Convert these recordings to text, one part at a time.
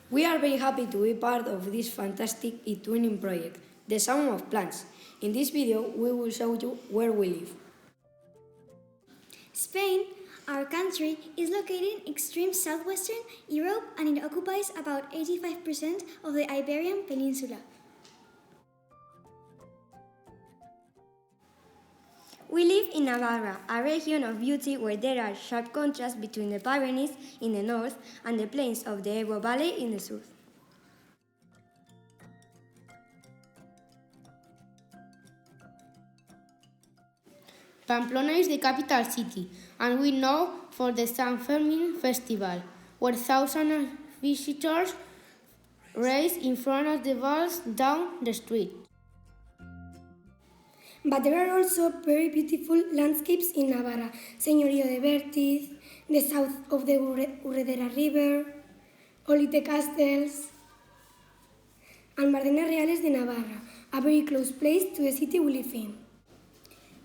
We are very happy to be part of this fantastic e-twinning project, The Sound of Plants. In this video, we will show you where we live. Spain, our country, is located in extreme southwestern Europe and it occupies about 85% of the Iberian Peninsula. We live in Navarra, a region of beauty where there are sharp contrasts between the Pyrenees in the north and the plains of the Ebro Valley in the south. Pamplona is the capital city, and we know for the San Fermin festival, where thousands of visitors race in front of the balls down the street. But there are also very beautiful landscapes in Navarra, Señorío de Bertiz, the south of the Urredera River, Olite Castles, and Bardenas Reales de Navarra, a very close place to the city we live in.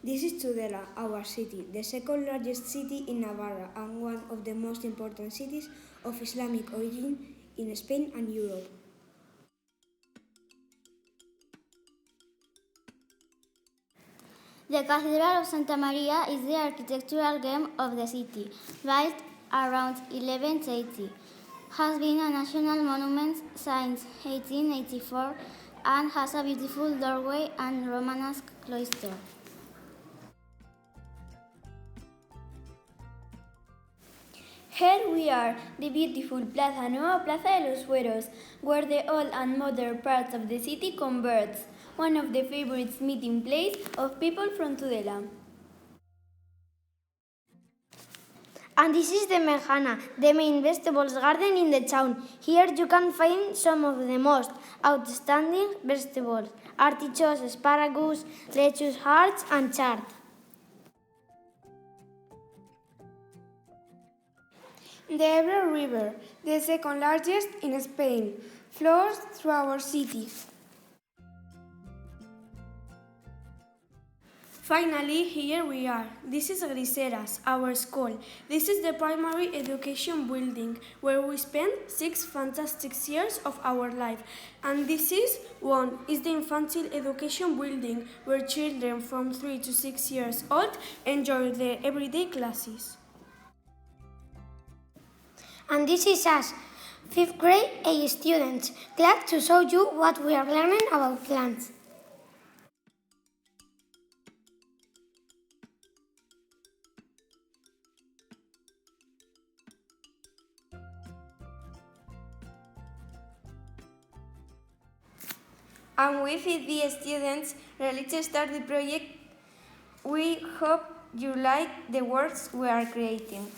This is Tudela, our city, the second largest city in Navarra and one of the most important cities of Islamic origin in Spain and Europe. The Cathedral of Santa Maria is the architectural gem of the city, built around 1180. Has been a national monument since 1884 and has a beautiful doorway and Romanesque cloister. Here we are, the beautiful Plaza Nueva, Plaza de los Fueros, where the old and modern parts of the city converge, one of the favorite meeting places of people from Tudela. And this is the Mejana, the main vegetables garden in the town. Here you can find some of the most outstanding vegetables: artichokes, asparagus, lettuce, hearts, and chard. The Ebro River, the second largest in Spain, flows through our city. Finally, here we are. This is Griseras, our school. This is the primary education building where we spent 6 fantastic years of our life. And this is the infantile education building where children from 3 to 6 years old enjoy their everyday classes. And this is us, 5th grade A students, glad to show you what we are learning about plants. And with the students ready to start the project, we hope you like the works we are creating.